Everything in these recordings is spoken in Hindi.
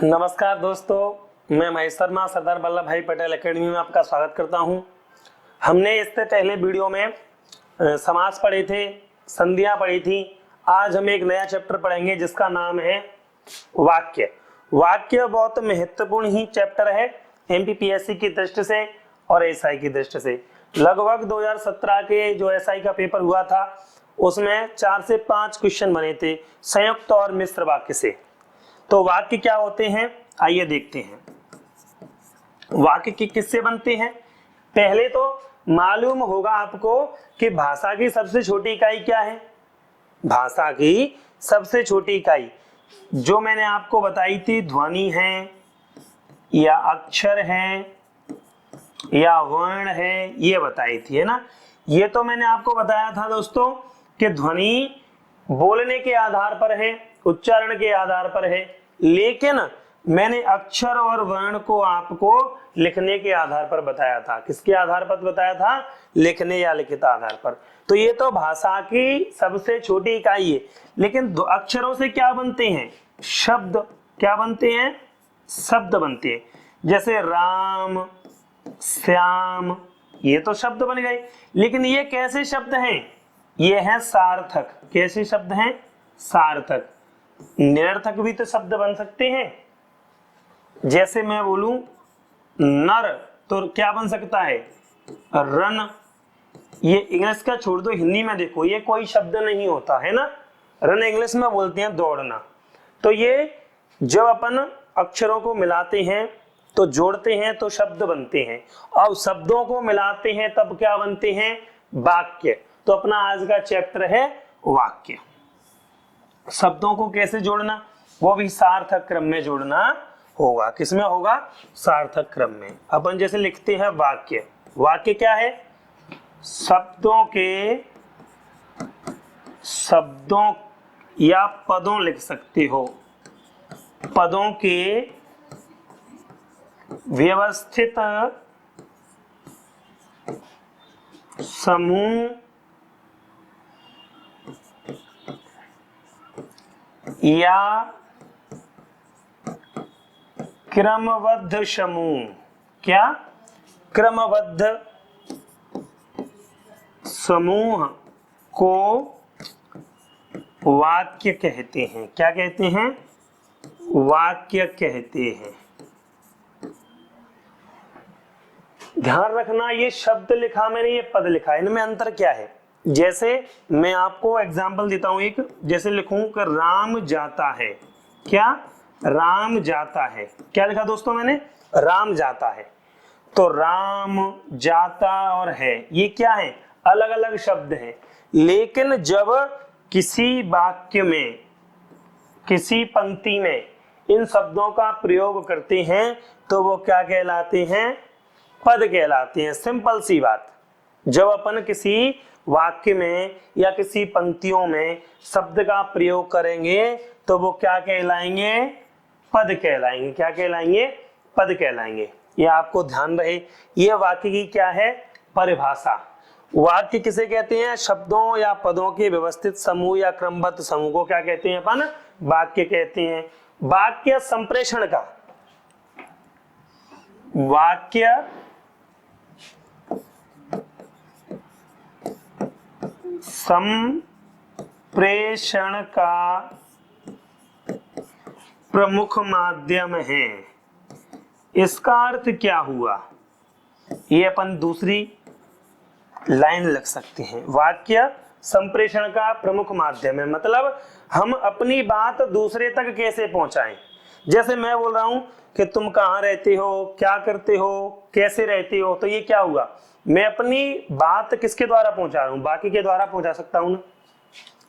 नमस्कार दोस्तों, मैं महेश शर्मा सरदार वल्लभ भाई पटेल एकेडमी में आपका स्वागत करता हूं। हमने इससे पहले वीडियो में समास पढ़े थे, संधियां पढ़ी थी। आज हम एक नया चैप्टर पढ़ेंगे जिसका नाम है वाक्य। वाक्य बहुत महत्वपूर्ण ही चैप्टर है एमपीपीएससी की दृष्टि से और एसआई की दृष्टि से। लगभग 2017 के जो एसआई का पेपर हुआ था उसमें 4 से 5 क्वेश्चन बने थे संयुक्त और मिश्र वाक्य से। तो वाक्य क्या होते हैं आइए देखते हैं। वाक्य किससे बनते हैं? पहले तो मालूम होगा आपको कि भाषा की सबसे छोटी इकाई क्या है। भाषा की सबसे छोटी इकाई जो मैंने आपको बताई थी ध्वनि है या अक्षर है या वर्ण है, ये बताई थी, है ना। ये तो मैंने आपको बताया था दोस्तों कि ध्वनि बोलने के आधार पर है, उच्चारण के आधार पर है, लेकिन मैंने अक्षर और वर्ण को आपको लिखने के आधार पर बताया था। किसके आधार पर बताया था? लिखने या लिखित आधार पर। तो ये तो भाषा की सबसे छोटी इकाई है, लेकिन अक्षरों से क्या बनते हैं? शब्द। क्या बनते हैं? शब्द बनते हैं। जैसे राम, श्याम, ये तो शब्द बन गए, लेकिन ये कैसे शब्द हैं? ये हैं सार्थक। कैसे शब्द हैं? सार्थक। निरर्थक भी तो शब्द बन सकते हैं। जैसे मैं बोलूं नर, तो क्या बन सकता है? रन। ये इंग्लिश का छोड़ दो, हिंदी में देखो, ये कोई शब्द नहीं होता है ना। रन इंग्लिश में बोलते हैं दौड़ना। तो ये जब अपन अक्षरों को मिलाते हैं तो जोड़ते हैं तो शब्द बनते हैं, और शब्दों को मिलाते हैं तब क्या बनते हैं? वाक्य। तो अपना आज का चैप्टर है वाक्य। शब्दों को कैसे जोड़ना? वो भी सार्थक क्रम में जोड़ना होगा। किसमें होगा? सार्थक क्रम में। अपन जैसे लिखते हैं वाक्य। वाक्य क्या है? शब्दों या पदों लिख सकते हो, पदों के व्यवस्थित समूह या क्रमबद्ध समूह। क्या? क्रमबद्ध समूह को वाक्य कहते हैं। क्या कहते हैं? वाक्य कहते हैं। ध्यान रखना, ये शब्द लिखा मैंने, ये पद लिखा, इनमें अंतर क्या है? जैसे मैं आपको एग्जांपल देता हूं एक, जैसे लिखूं कि राम जाता है। क्या? राम जाता है। क्या लिखा दोस्तों मैंने? राम जाता है। तो राम, जाता और है, ये क्या है? अलग अलग शब्द हैं, लेकिन जब किसी वाक्य में, किसी पंक्ति में इन शब्दों का प्रयोग करते हैं तो वो क्या कहलाते हैं? पद कहलाते हैं। सिंपल सी बात। जब अपन किसी वाक्य में या किसी पंक्तियों में शब्द का प्रयोग करेंगे तो वो क्या कहलाएंगे? पद कहलाएंगे। क्या कहलाएंगे? पद कहलाएंगे। ये आपको ध्यान रहे। ये वाक्य की क्या है? परिभाषा। वाक्य किसे कहते हैं? शब्दों या पदों के व्यवस्थित समूह या क्रमबद्ध समूह को क्या कहते हैं अपन? वाक्य कहते हैं। वाक्य संप्रेषण का, वाक्य संप्रेषण का प्रमुख माध्यम है। इसका अर्थ क्या हुआ? ये अपन दूसरी लाइन लिख सकते हैं। वाक्य संप्रेषण का प्रमुख माध्यम है, मतलब हम अपनी बात दूसरे तक कैसे पहुंचाएं। जैसे मैं बोल रहा हूं कि तुम कहाँ रहते हो, क्या करते हो, कैसे रहते हो, तो ये क्या हुआ? मैं अपनी बात किसके द्वारा पहुंचा रहा हूं? वाक्य के द्वारा पहुंचा सकता हूं ना,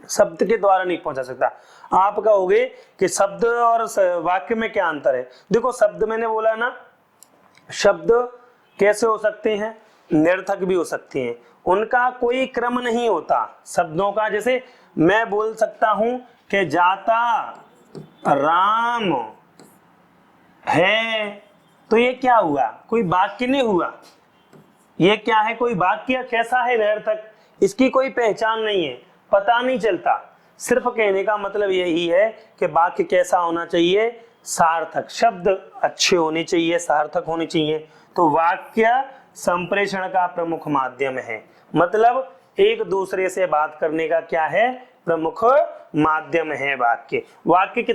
शब्द के द्वारा नहीं पहुंचा सकता। आप कहोगे कि शब्द और वाक्य में क्या अंतर है? देखो, शब्द मैंने बोला ना, शब्द कैसे हो सकते हैं? निरर्थक भी हो सकते हैं, उनका कोई क्रम नहीं होता शब्दों का। जैसे मैं बोल सकता हूं कि जाता राम है, तो ये क्या हुआ? कोई वाक्य नहीं हुआ। ये क्या है? कोई वाक्य। कैसा है? निरर्थक। इसकी कोई पहचान नहीं है, पता नहीं चलता। सिर्फ कहने का मतलब यही है कि वाक्य कैसा होना चाहिए? सार्थक, शब्द अच्छे होने चाहिए, सार्थक होने चाहिए। तो वाक्य संप्रेषण का प्रमुख माध्यम है, मतलब एक दूसरे से बात करने का क्या है, प्रमुख माध्यम है वाक्य। वाक्य के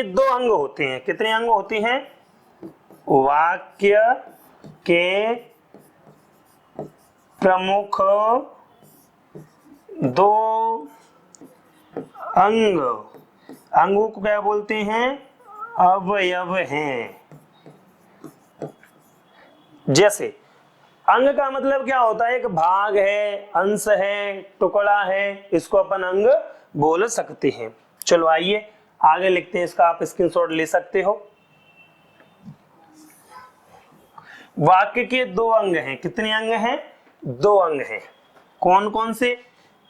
2 अंग होते हैं। कितने अंग होते हैं? वाक्य के प्रमुख 2 अंगों को क्या बोलते हैं? अवयव हैं। जैसे अंग का मतलब क्या होता है? एक भाग है, अंश है, टुकड़ा है, इसको अपन अंग बोल सकते हैं। चलो आइए आगे लिखते हैं, इसका आप स्क्रीनशॉट ले सकते हो। वाक्य के 2 अंग हैं। कितने अंग हैं? 2 अंग हैं। कौन कौन से?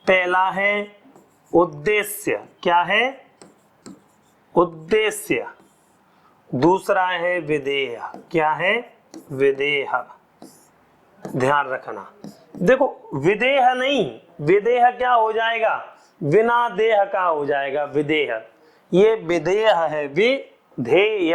पहला है उद्देश्य। क्या है? उद्देश्य। दूसरा है विधेय। क्या है? विधेय। ध्यान रखना, देखो विधेय नहीं, विधेय क्या हो जाएगा? बिना देह का हो जाएगा विधेय। ये विधेय है, विधेय।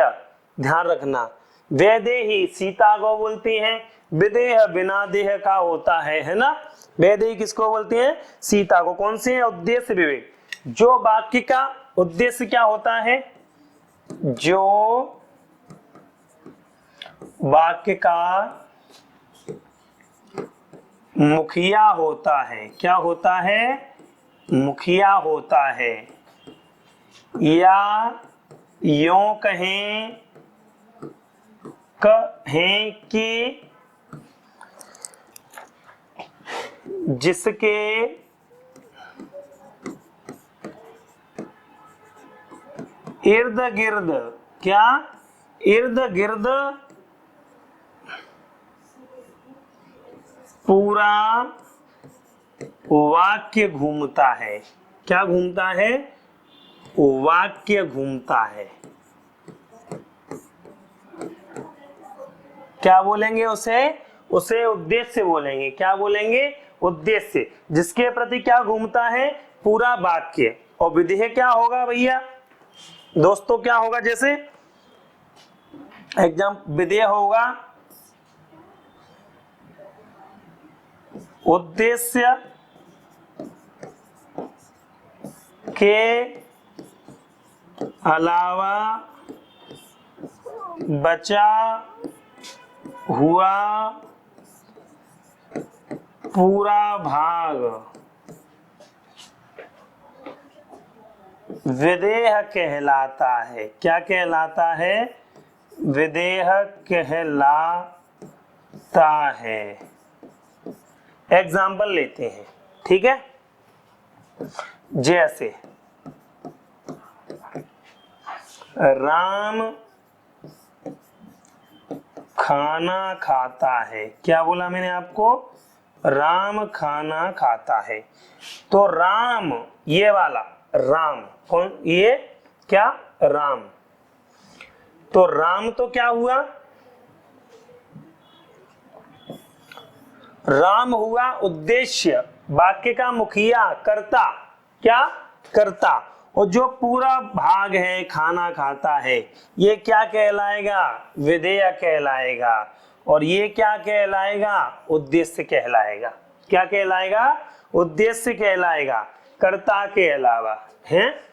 ध्यान रखना, वैदेही सीता को बोलती हैं, विधेय बिना देह का होता है ना। वैदेही किसको बोलती हैं? सीता को। कौन से? उद्देश्य विवेक। जो वाक्य का उद्देश्य क्या होता है? जो वाक्य का मुखिया होता है। क्या होता है? मुखिया होता है, या यूं कहें कि जिसके इर्द गिर्द, क्या? इर्द गिर्द पूरा वाक्य घूमता है। क्या घूमता है? वाक्य घूमता है। क्या बोलेंगे उसे? उसे उद्देश्य बोलेंगे। क्या बोलेंगे? उद्देश्य। जिसके प्रति क्या घूमता है? पूरा वाक्य। और विधेय क्या होगा भैया दोस्तों? क्या होगा? जैसे एग्जाम, विधेय होगा उद्देश्य के अलावा बचा हुआ पूरा भाग विधेय कहलाता है। क्या कहलाता है? विधेय कहलाता है। एग्जाम्पल लेते हैं, ठीक है। जैसे राम खाना खाता है। क्या बोला मैंने आपको? राम खाना खाता है। तो राम, ये वाला राम, कौन? ये क्या? राम। तो राम तो क्या हुआ? राम हुआ उद्देश्य, वाक्य का मुखिया, कर्ता। क्या? कर्ता। और जो पूरा भाग है खाना खाता है, ये क्या कहलाएगा? विधेय कहलाएगा। और ये क्या कहलाएगा? उद्देश्य कहलाएगा। क्या कहलाएगा? उद्देश्य कहलाएगा, कर्ता के अलावा है।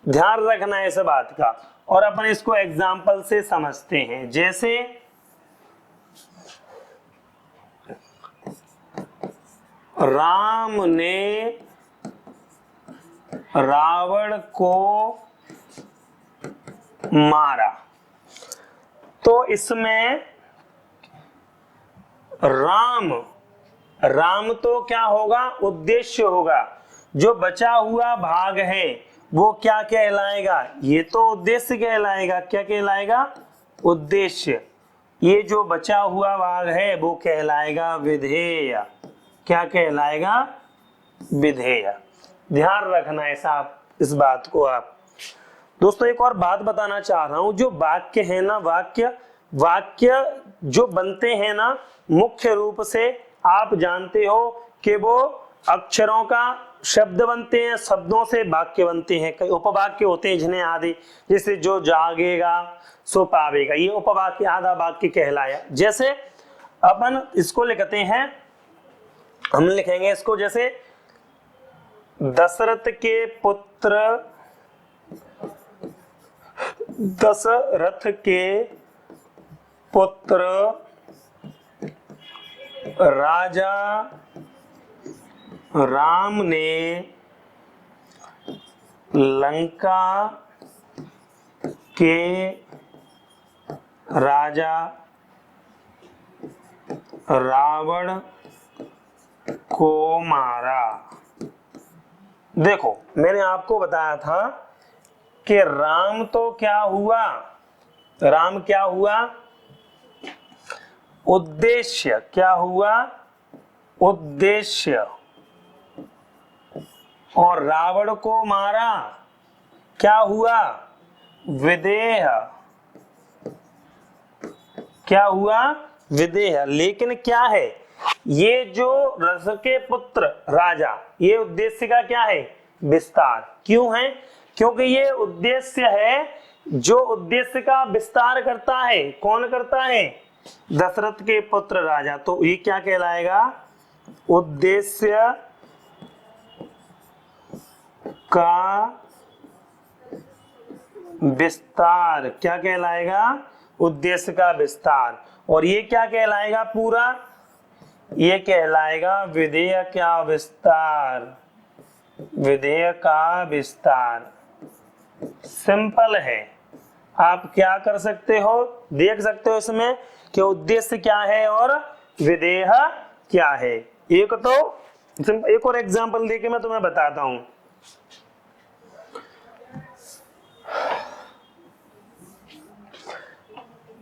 ध्यान रखना है इस बात का। और अपन इसको एग्जाम्पल से समझते हैं। जैसे राम ने रावण को मारा। तो इसमें राम तो क्या होगा? उद्देश्य होगा। जो बचा हुआ भाग है वो क्या कहलाएगा? ये तो उद्देश्य कहलाएगा। क्या कहलाएगा? उद्देश्य। ये जो बचा हुआ भाग है वो कहलाएगा विधेय। क्या कहलाएगा? विधेय। ध्यान रखना है साहब इस बात को। आप दोस्तों एक और बात बताना चाह रहा हूं। जो वाक्य है ना, वाक्य जो बनते हैं ना, मुख्य रूप से आप जानते हो कि वो अक्षरों का शब्द बनते हैं, शब्दों से वाक्य बनते हैं, कई उपवाक्य होते हैं जिन्हें आदि, जैसे जो जागेगा सो पावेगा, ये उपवाक्य आधा वाक्य कहलाया। जैसे अपन इसको लिखते हैं, हम लिखेंगे इसको जैसे दशरथ के पुत्र राजा राम ने लंका के राजा रावण को मारा। देखो मैंने आपको बताया था कि राम तो क्या हुआ, राम क्या हुआ, उद्देश्य क्या हुआ, उद्देश्य, और रावण को मारा क्या हुआ, विदेह, क्या हुआ, विदेह। लेकिन क्या है, ये जो रस के पुत्र राजा, ये उद्देश्य का क्या है, विस्तार। क्यों है, क्योंकि ये उद्देश्य है जो उद्देश्य का विस्तार करता है। कौन करता है, दशरथ के पुत्र राजा। तो ये क्या कहलाएगा, उद्देश्य का विस्तार। क्या कहलाएगा, उद्देश्य का विस्तार। और ये क्या कहलाएगा पूरा, ये कहलाएगा विधेय का विस्तार, विधेय का विस्तार। सिंपल है। आप क्या कर सकते हो, देख सकते हो इसमें कि उद्देश्य क्या है और विधेय क्या है। एक और एग्जांपल देके मैं तुम्हें बताता हूं।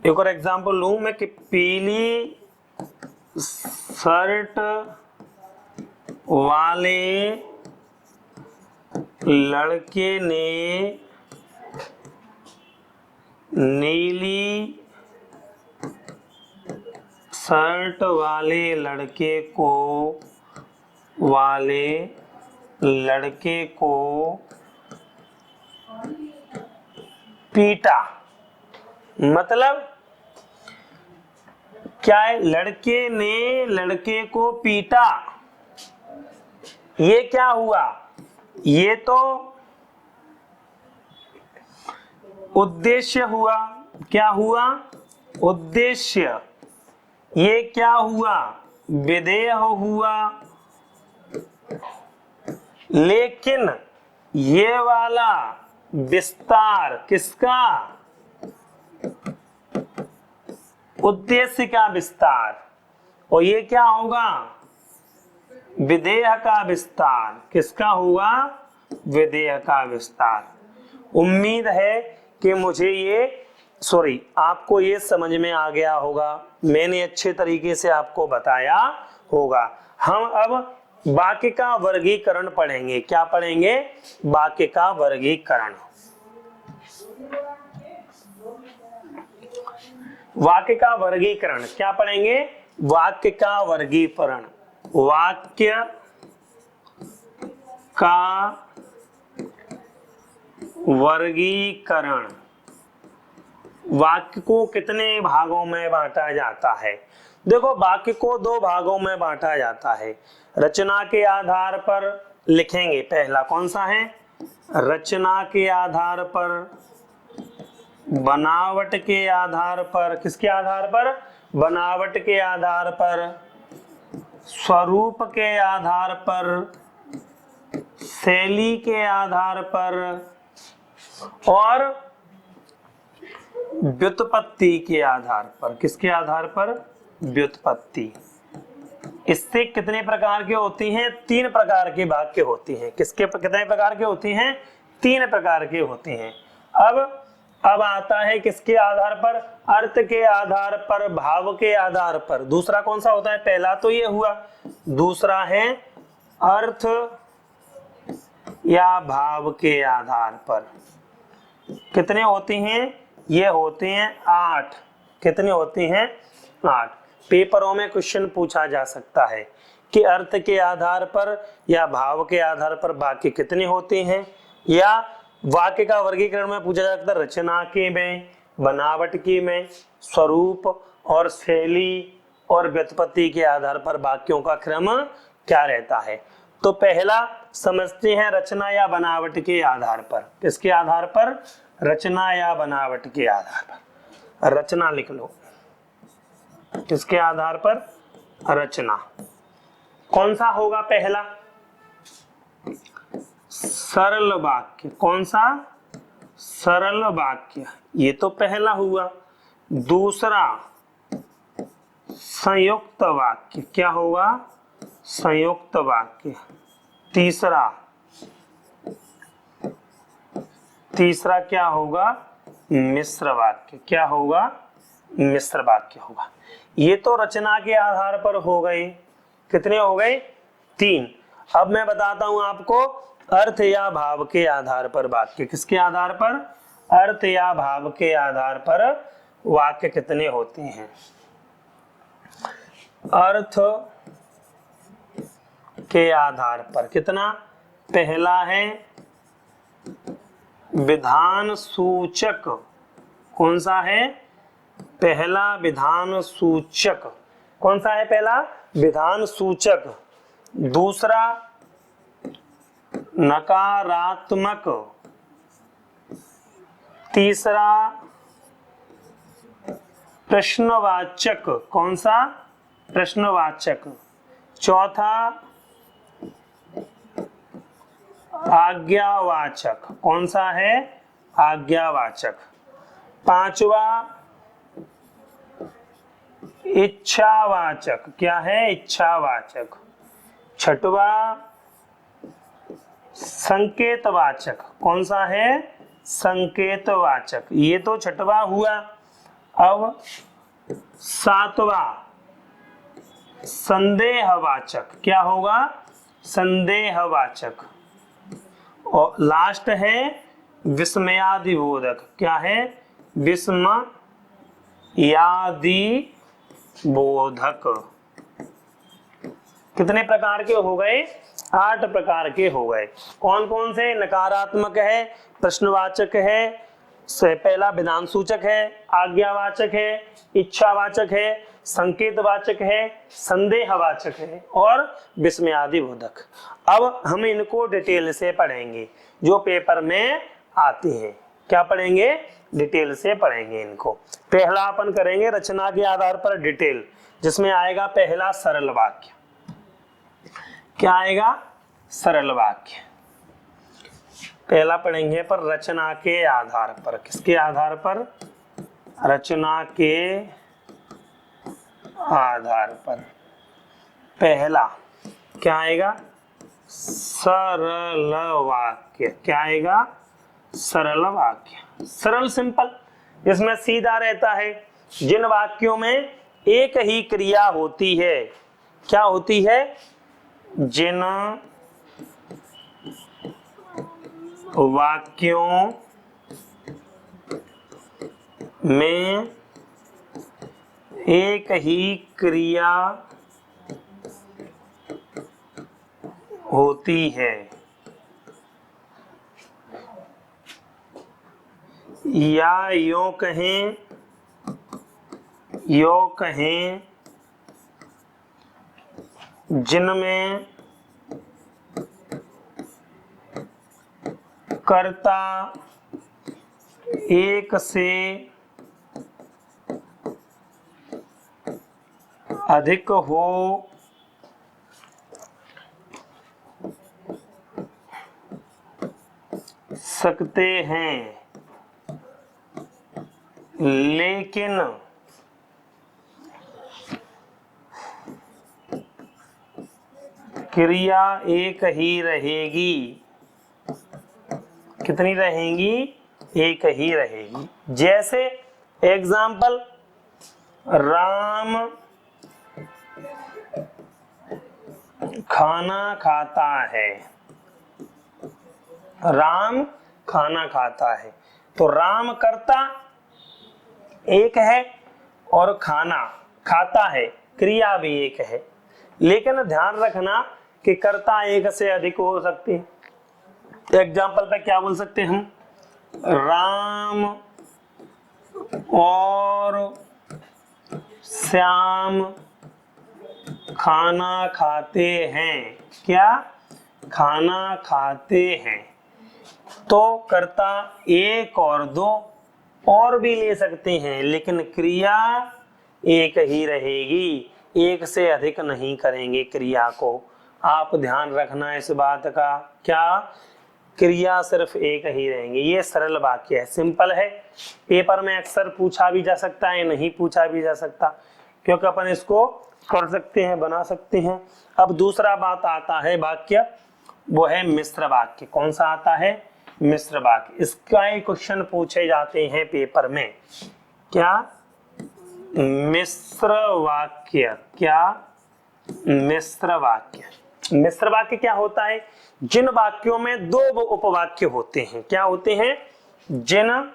एक और एग्जांपल लूं मैं कि पीली शर्ट वाले लड़के ने नीली शर्ट वाले लड़के को पीटा। मतलब क्या है, लड़के ने लड़के को पीटा। ये क्या हुआ, ये तो उद्देश्य हुआ। क्या हुआ, उद्देश्य। ये क्या हुआ, विधेय हुआ। लेकिन ये वाला विस्तार किसका, उद्देश्य का विस्तार। और ये क्या होगा, विधेय का विस्तार। किसका हुआ, विधेय का विस्तार। उम्मीद है कि मुझे आपको ये समझ में आ गया होगा, मैंने अच्छे तरीके से आपको बताया होगा। हम अब वाक्य का वर्गीकरण पढ़ेंगे। क्या पढ़ेंगे, वाक्य का वर्गीकरण। वाक्य का वर्गीकरण क्या पढ़ेंगे, वाक्य का वर्गीकरण। वाक्य का वर्गीकरण। वाक्य को कितने भागों में बांटा जाता है। देखो वाक्य को दो भागों में बांटा जाता है। रचना के आधार पर लिखेंगे, पहला कौन सा है, रचना के आधार पर, बनावट के आधार पर, किसके आधार पर, बनावट के आधार पर, स्वरूप के आधार पर, शैली के आधार पर, और व्युत्पत्ति के आधार पर। किसके आधार पर, व्युत्पत्ति। इससे कितने प्रकार के होती हैं, तीन प्रकार के वाक्य होती हैं। किसके कितने प्रकार के होती हैं, तीन प्रकार के होते हैं। अब आता है किसके आधार पर, अर्थ के आधार पर, भाव के आधार पर। दूसरा कौन सा होता है, पहला तो ये हुआ, दूसरा है अर्थ या भाव के आधार पर। कितने होते हैं, ये होते हैं 8। कितने होते हैं, 8। पेपरों में क्वेश्चन पूछा जा सकता है कि अर्थ के आधार पर या भाव के आधार पर वाक्य कितने होते हैं, या वाक्य का वर्गीकरण में पूछा जाता है रचना के में, बनावट के में, स्वरूप और शैली और व्युत्पत्ति के आधार पर वाक्यों का क्रम क्या रहता है। तो पहला समझते हैं रचना या बनावट के आधार पर। किसके आधार पर? रचना या बनावट के आधार पर। रचना लिख लो। किसके आधार पर? रचना। कौन सा होगा पहला? सरल वाक्य। कौन सा? सरल वाक्य, ये तो पहला हुआ। दूसरा संयुक्त वाक्य। क्या होगा? संयुक्त वाक्य। तीसरा क्या होगा? मिश्र वाक्य। क्या होगा? मिश्र वाक्य होगा। ये तो रचना के आधार पर हो गए। कितने हो गए? 3। अब मैं बताता हूं आपको अर्थ या भाव के आधार पर वाक्य। किसके आधार पर? अर्थ या भाव के आधार पर वाक्य कितने होते हैं। अर्थ के आधार पर कितना? पहला है विधान सूचक। कौन सा है? पहला विधान सूचक। कौन सा है पहला? विधान सूचक। दूसरा नकारात्मक। तीसरा प्रश्नवाचक। कौन सा? प्रश्नवाचक। चौथा आज्ञावाचक। कौन सा है? आज्ञावाचक। पांचवा इच्छावाचक। क्या है? इच्छावाचक। छठवा संकेतवाचक। कौन सा है? संकेतवाचक। ये तो छठवा हुआ। अब सातवा संदेहवाचक। क्या होगा? संदेहवाचक। और लास्ट है विस्मयादिबोधक। क्या है? विस्मयादिबोधक। कितने प्रकार के हो गए? 8 प्रकार के हो गए। कौन कौन से? नकारात्मक है, प्रश्नवाचक है, पहला विधान सूचक है, आज्ञावाचक है, इच्छावाचक है, संकेतवाचक है, संदेहवाचक है और विस्मयादिबोधक। अब हम इनको डिटेल से पढ़ेंगे जो पेपर में आते हैं। क्या पढ़ेंगे? डिटेल से पढ़ेंगे इनको। पहला अपन करेंगे रचना के आधार पर डिटेल, जिसमें आएगा पहला सरल वाक्य। क्या आएगा? सरल वाक्य। पहला पढ़ेंगे पर रचना के आधार पर। किसके आधार पर? रचना के आधार पर। पहला क्या आएगा? सरल वाक्य। क्या आएगा? सरल वाक्य। सरल, सिंपल, इसमें सीधा रहता है। जिन वाक्यों में एक ही क्रिया होती है। क्या होती है? जिन वाक्यों में एक ही क्रिया होती है या यूं कहें जिनमें कर्ता एक से अधिक हो सकते हैं, लेकिन क्रिया एक ही रहेगी। कितनी रहेंगी? एक ही रहेगी। जैसे एग्जाम्पल, राम खाना खाता है। राम खाना खाता है, तो राम कर्ता एक है और खाना खाता है क्रिया भी एक है। लेकिन ध्यान रखना कि कर्ता एक से अधिक हो सकते हैं। एग्जाम्पल पे क्या बोल सकते हैं हम, राम और श्याम खाना खाते हैं। क्या? खाना खाते हैं। तो कर्ता एक और दो और भी ले सकते हैं, लेकिन क्रिया एक ही रहेगी, एक से अधिक नहीं करेंगे क्रिया को। आप ध्यान रखना इस बात का। क्या? क्रिया सिर्फ एक ही रहेंगे। ये सरल वाक्य है, सिंपल है। पेपर में अक्सर पूछा भी जा सकता है, नहीं पूछा भी जा सकता, क्योंकि अपन इसको कर सकते हैं, बना सकते हैं। अब दूसरा बात आता है वाक्य, वो है मिश्र वाक्य। कौन सा आता है? मिश्र वाक्य। इसका एक क्वेश्चन पूछे जाते हैं पेपर में। क्या? मिश्र वाक्य। क्या? मिश्र वाक्य। मिश्र वाक्य क्या होता है? जिन वाक्यों में दो उपवाक्य होते हैं। क्या होते हैं? जिन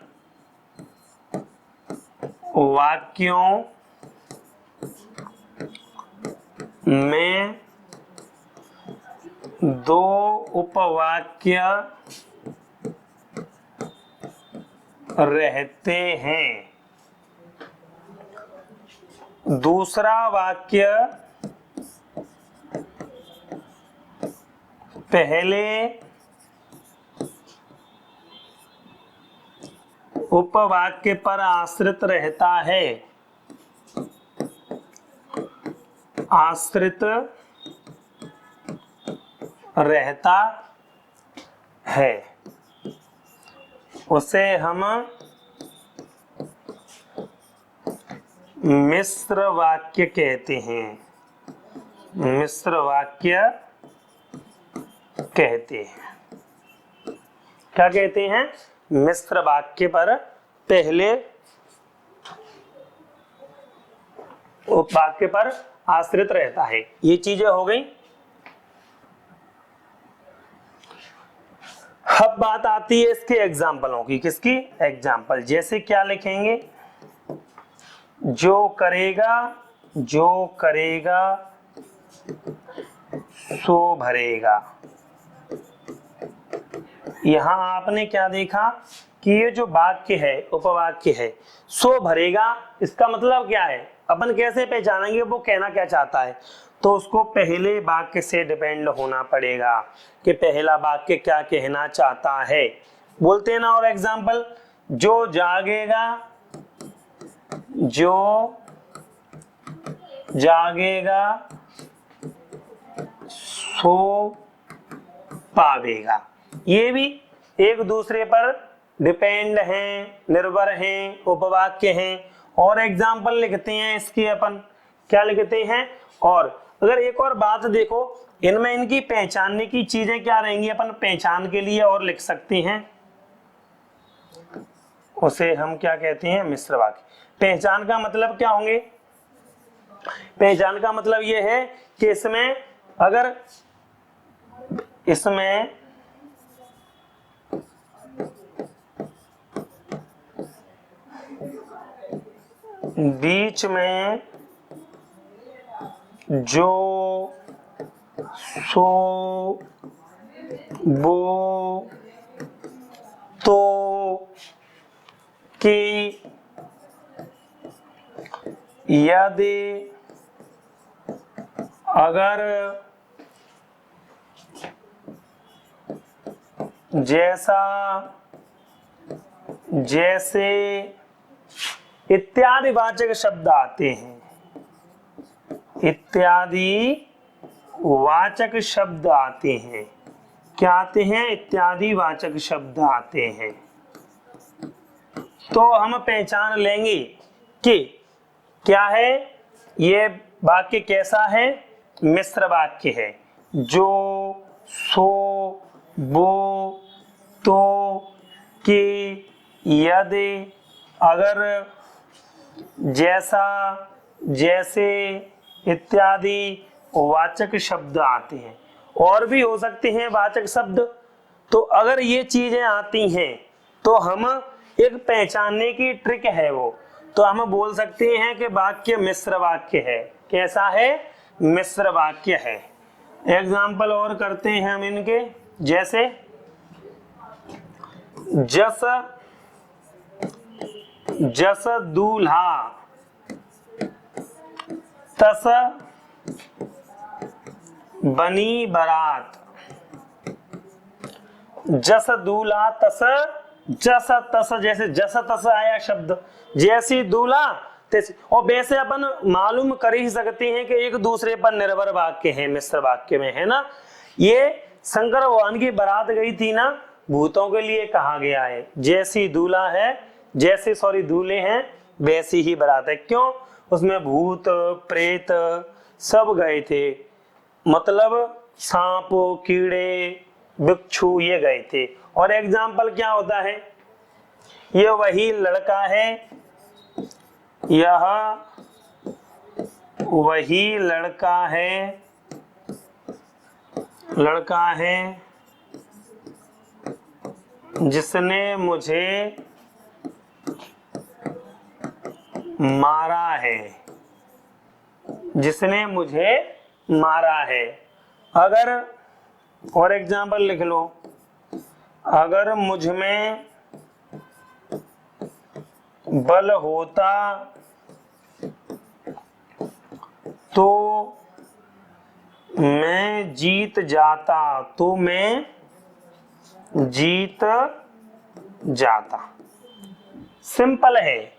वाक्यों में दो उपवाक्य रहते हैं। दूसरा वाक्य पहले उपवाक्य पर आश्रित रहता है। आश्रित रहता है, उसे हम मिश्र वाक्य कहते हैं। मिश्र वाक्य कहते हैं। क्या कहते हैं? मिश्र वाक्य पर पहले उपवाक्य पर आश्रित रहता है। ये चीजें हो गई। अब बात आती है इसके एग्जाम्पलों की। किसकी? एग्जाम्पल। जैसे क्या लिखेंगे? जो करेगा सो भरेगा। यहां आपने क्या देखा कि ये जो वाक्य है, उपवाक्य है, सो भरेगा, इसका मतलब क्या है? अपन कैसे पहचानेंगे वो कहना क्या चाहता है? तो उसको पहले वाक्य से डिपेंड होना पड़ेगा कि पहला वाक्य क्या कहना चाहता है। बोलते हैं ना। और एग्जाम्पल, जो जागेगा सो पावेगा। ये भी एक दूसरे पर डिपेंड हैं, निर्भर हैं, उपवाक्य हैं। और एग्जाम्पल लिखते हैं इसके अपन। क्या लिखते हैं? और अगर एक और बात देखो, इनमें इनकी पहचानने की चीजें क्या रहेंगी, अपन पहचान के लिए और लिख सकते हैं। उसे हम क्या कहते हैं? मिश्र वाक्य। पहचान का मतलब क्या होंगे? पहचान का मतलब यह है कि इसमें अगर इसमें बीच में जो, सो, वो, तो, कि, यदि, अगर, जैसा, जैसे इत्यादि वाचक शब्द आते हैं। इत्यादि वाचक शब्द आते हैं। क्या आते हैं? इत्यादि वाचक शब्द आते हैं। तो हम पहचान लेंगे कि क्या है ये वाक्य, कैसा है? मिश्र वाक्य है। जो, सो, वो, तो, कि, यदि, अगर, जैसा, जैसे इत्यादि वाचक शब्द आते हैं। और भी हो सकते हैं वाचक शब्द। तो अगर ये चीजें आती हैं तो हम एक पहचानने की ट्रिक है वो, तो हम बोल सकते हैं कि वाक्य मिश्र वाक्य है। कैसा है? मिश्र वाक्य है। एग्जाम्पल और करते हैं हम इनके, जैसे जस जस दूल्हा तस बनी बारात। जस दूल्हा तस, जस तस, जैसे जस तस आया शब्द, जैसी दूल्हा तैसी। और वैसे अपन मालूम कर ही सकते हैं कि एक दूसरे पर निर्भर वाक्य है मिश्र वाक्य में, है ना। ये शंकर भगवान की बारात गई थी ना, भूतों के लिए कहा गया है, जैसी दूल्हा है, जैसे दूल्हे हैं वैसी ही बारात है। क्यों? उसमें भूत प्रेत सब गए थे, मतलब सांप कीड़े बिच्छू ये गए थे। और एग्जाम्पल क्या होता है, ये वही लड़का है, यह वही लड़का है, जिसने मुझे मारा है, जिसने मुझे मारा है। अगर और एग्जाम्पल लिख लो, अगर मुझ में बल होता तो मैं जीत जाता, तो मैं जीत जाता। सिंपल है।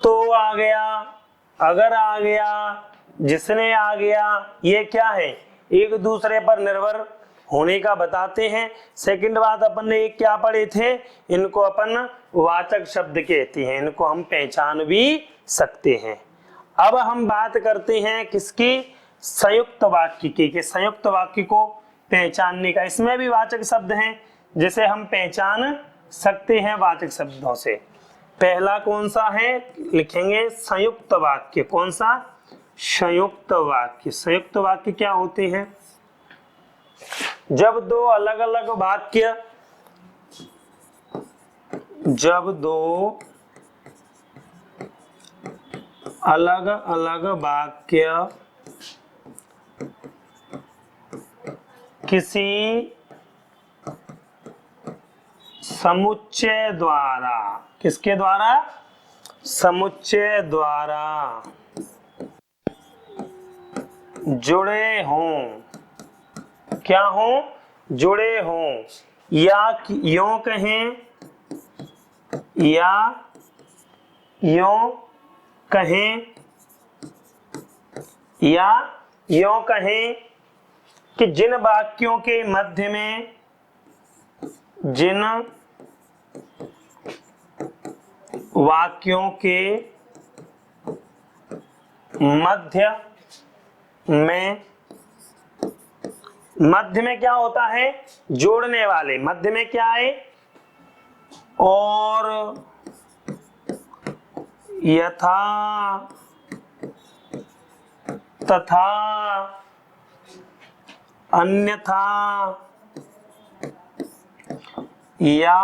तो आ गया, अगर आ गया, जिसने आ गया, ये क्या है, एक दूसरे पर निर्भर होने का बताते हैं। सेकंड बात अपन ने एक क्या पढ़े थे, इनको अपन वाचक शब्द कहते हैं, इनको हम पहचान भी सकते हैं। अब हम बात करते हैं किसकी, संयुक्त वाक्य की, कि संयुक्त वाक्य को पहचानने का। इसमें भी वाचक शब्द हैं जिसे हम पहचान सकते हैं वाचक शब्दों से। पहला कौन सा है, लिखेंगे संयुक्त वाक्य। कौन सा? संयुक्त वाक्य। संयुक्त वाक्य क्या होते हैं, जब दो अलग अलग वाक्य, जब दो अलग अलग वाक्य किसी समुच्चय द्वारा, किसके द्वारा, समुच्चय द्वारा जुड़े हों, क्या हों, जुड़े हों, या यों कहें, या यों कहें, या यों कहें कि जिन वाक्यों के मध्य में, जिन वाक्यों के मध्य में, मध्य में क्या होता है, जोड़ने वाले, मध्य में क्या है, और यथा तथा अन्यथा या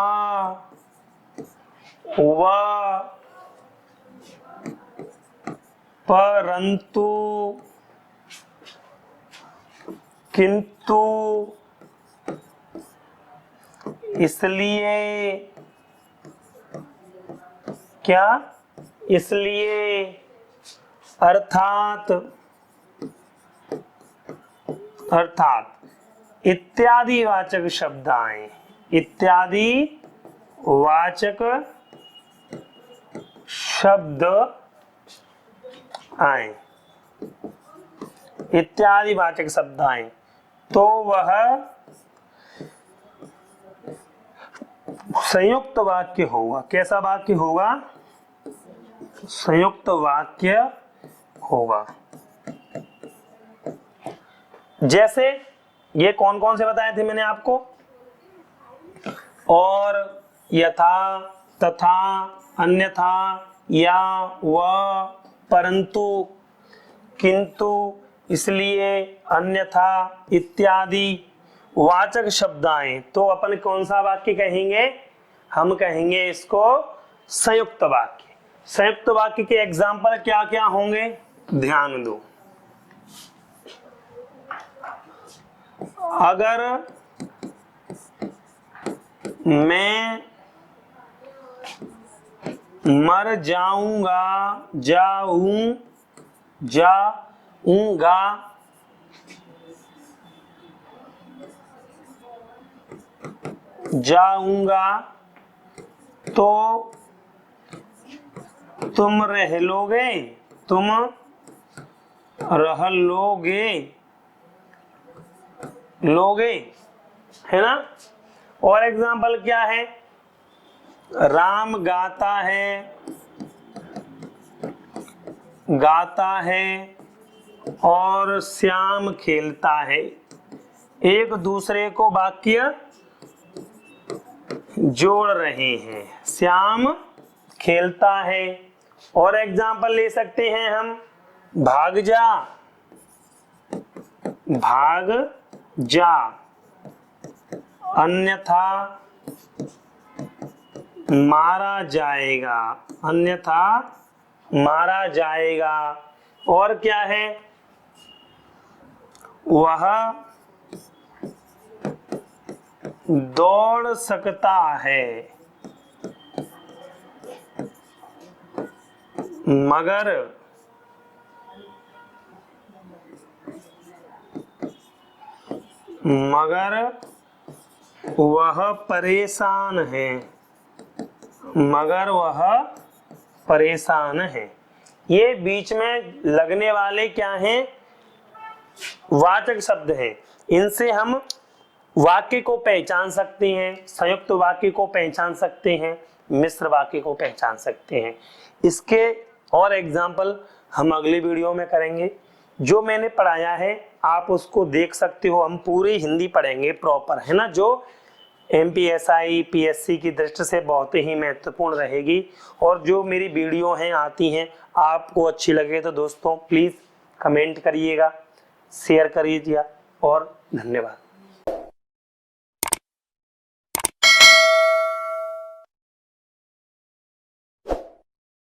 व परंतु किंतु इसलिए, क्या, इसलिए, अर्थात, अर्थात इत्यादि वाचक शब्द आए, इत्यादि वाचक शब्द आए, इत्यादि वाचक शब्द आए, तो वह संयुक्त वाक्य होगा। कैसा वाक्य होगा, संयुक्त वाक्य होगा। जैसे ये कौन कौन से बताए थे मैंने आपको, और, यथा, तथा, अन्यथा, या, व, परंतु, किंतु, इसलिए, अन्यथा, इत्यादि वाचक शब्द आए, तो अपन कौन सा वाक्य कहेंगे, हम कहेंगे इसको संयुक्त वाक्य। संयुक्त वाक्य के एग्जाम्पल क्या क्या होंगे, ध्यान दो। अगर मैं मर जाऊंगा तो तुम रह लोगे, है ना। और एग्जाम्पल क्या है, राम गाता है और श्याम खेलता है, एक दूसरे को वाक्य जोड़ रहे हैं। श्याम खेलता है। और एग्जाम्पल ले सकते हैं हम, भाग जा अन्यथा मारा जाएगा। और क्या है, वह दौड़ सकता है मगर वह परेशान है। ये बीच में लगने वाले क्या हैं, वाचक शब्द हैं। इनसे हम वाक्य को पहचान सकते हैं, संयुक्त वाक्य को पहचान सकते हैं, मिश्र वाक्य को पहचान सकते हैं। इसके और एग्जाम्पल हम अगली वीडियो में करेंगे। जो मैंने पढ़ाया है आप उसको देख सकते हो। हम पूरी हिंदी पढ़ेंगे प्रॉपर, है ना, जो MPSI PSC की दृष्टि से बहुत ही महत्वपूर्ण रहेगी। और जो मेरी वीडियो हैं आती हैं आपको अच्छी लगे तो दोस्तों प्लीज़ कमेंट करिएगा, शेयर करिएगा और धन्यवाद।